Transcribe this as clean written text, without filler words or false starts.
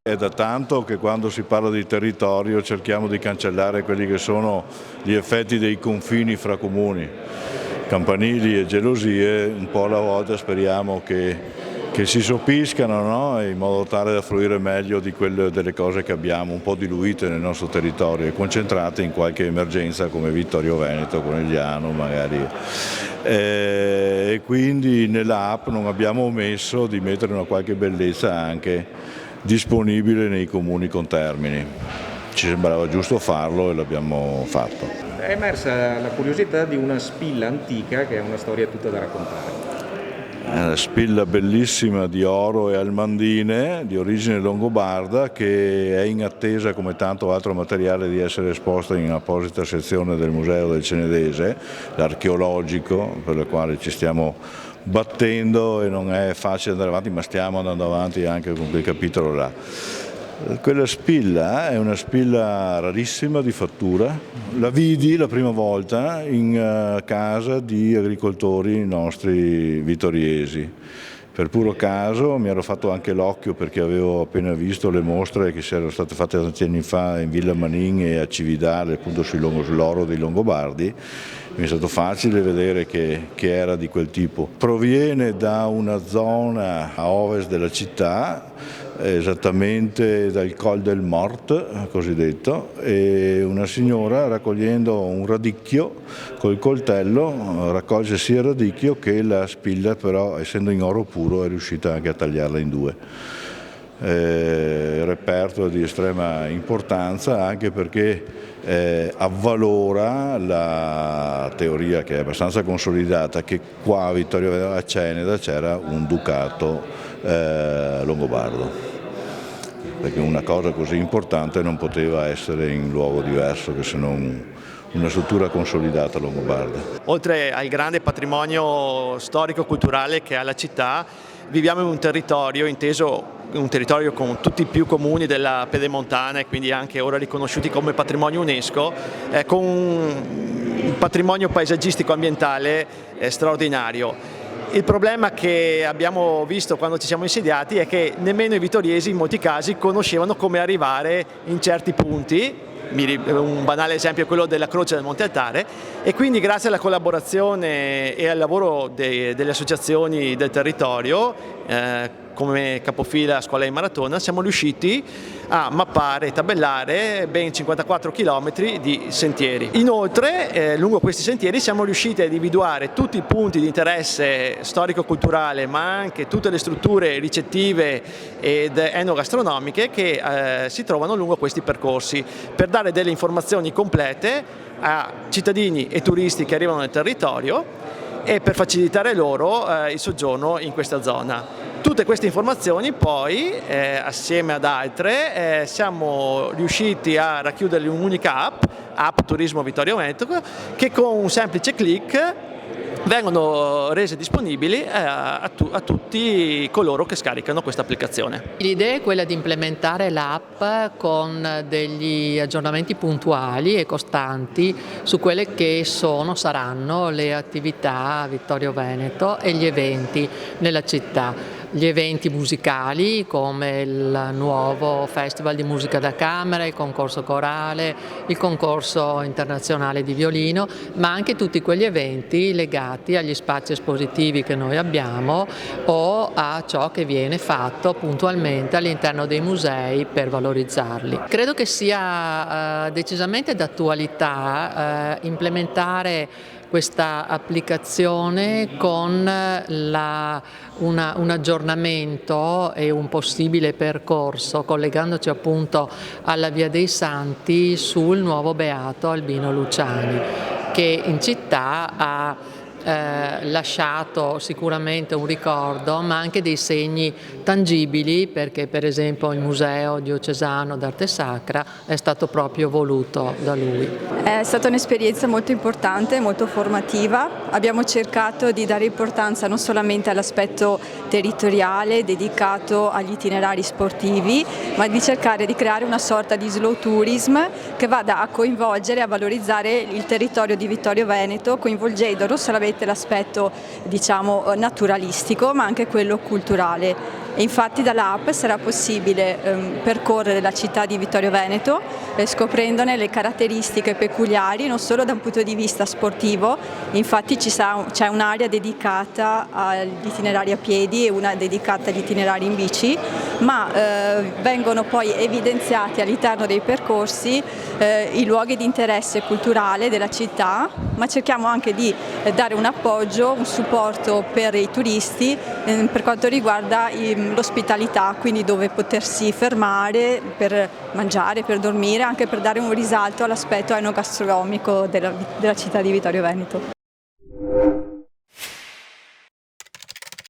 È da tanto che quando si parla di territorio cerchiamo di cancellare quelli che sono gli effetti dei confini fra comuni, campanili e gelosie. Un po' alla volta speriamo che si soppiscano, no? In modo tale da fruire meglio delle cose che abbiamo un po' diluite nel nostro territorio e concentrate in qualche emergenza come Vittorio Veneto, Conegliano magari. E quindi nella app non abbiamo omesso di mettere una qualche bellezza anche disponibile nei comuni contermini. Ci sembrava giusto farlo e l'abbiamo fatto. È emersa la curiosità di una spilla antica che è una storia tutta da raccontare. È una spilla bellissima di oro e almandine di origine longobarda che è in attesa, come tanto altro materiale, di essere esposta in un'apposita sezione del Museo del Cenedese, l'archeologico, per il quale ci stiamo battendo e non è facile andare avanti, ma stiamo andando avanti anche con quel capitolo là. Quella spilla è una spilla rarissima di fattura, la vidi la prima volta in casa di agricoltori nostri vittoriesi. Per puro caso mi ero fatto anche l'occhio perché avevo appena visto le mostre che si erano state fatte tanti anni fa in Villa Manin e a Cividale, appunto sull'oro dei Longobardi. Mi è stato facile vedere che era di quel tipo. Proviene da una zona a ovest della città, esattamente dal Col del Mort, cosiddetto, e una signora raccogliendo un radicchio col coltello raccolge sia il radicchio che la spilla, però essendo in oro puro è riuscita anche a tagliarla in due. Reperto di estrema importanza anche perché avvalora la teoria che è abbastanza consolidata che qua a Vittorio Veneto a Ceneda c'era un ducato longobardo, perché una cosa così importante non poteva essere in luogo diverso che se non una struttura consolidata longobarda. Oltre al grande patrimonio storico-culturale che ha la città, viviamo in un territorio inteso un territorio con tutti i più comuni della Pedemontana e quindi anche ora riconosciuti come patrimonio UNESCO, con un patrimonio paesaggistico ambientale straordinario. Il problema che abbiamo visto quando ci siamo insediati è che nemmeno i vittoriesi in molti casi conoscevano come arrivare in certi punti. Un banale esempio è quello della Croce del Monte Altare, e quindi grazie alla collaborazione e al lavoro delle associazioni del territorio, come capofila Scuola di Maratona, siamo riusciti a mappare e tabellare ben 54 km di sentieri. Inoltre, lungo questi sentieri siamo riusciti a individuare tutti i punti di interesse storico-culturale, ma anche tutte le strutture ricettive ed enogastronomiche che si trovano lungo questi percorsi, per dare delle informazioni complete a cittadini e turisti che arrivano nel territorio e per facilitare loro il soggiorno in questa zona. Tutte queste informazioni poi, assieme ad altre, siamo riusciti a racchiuderle in un'unica app Turismo Vittorio Veneto, che con un semplice click vengono rese disponibili a tutti coloro che scaricano questa applicazione. L'idea è quella di implementare l'app con degli aggiornamenti puntuali e costanti su quelle che saranno le attività a Vittorio Veneto e gli eventi nella città. Gli eventi musicali come il nuovo Festival di Musica da Camera, il concorso corale, il concorso internazionale di violino, ma anche tutti quegli eventi legati agli spazi espositivi che noi abbiamo o a ciò che viene fatto puntualmente all'interno dei musei per valorizzarli. Credo che sia decisamente d'attualità implementare questa applicazione con un aggiornamento e un possibile percorso, collegandoci appunto alla Via dei Santi sul nuovo beato Albino Luciani, che in città ha lasciato sicuramente un ricordo, ma anche dei segni tangibili, perché per esempio il Museo Diocesano d'Arte Sacra è stato proprio voluto da lui. È stata un'esperienza molto importante, molto formativa. Abbiamo cercato di dare importanza non solamente all'aspetto territoriale dedicato agli itinerari sportivi, ma di cercare di creare una sorta di slow tourism che vada a coinvolgere e a valorizzare il territorio di Vittorio Veneto, coinvolgendo non solamente promette l'aspetto diciamo naturalistico ma anche quello culturale. E infatti dall'app sarà possibile percorrere la città di Vittorio Veneto scoprendone le caratteristiche peculiari non solo da un punto di vista sportivo, infatti c'è un'area dedicata agli itinerari a piedi e una dedicata agli itinerari in bici, ma vengono poi evidenziati all'interno dei percorsi i luoghi di interesse culturale della città, ma cerchiamo anche di dare un appoggio, un supporto per i turisti per quanto riguarda l'ospitalità, quindi dove potersi fermare per mangiare, per dormire, anche per dare un risalto all'aspetto enogastronomico della città di Vittorio Veneto.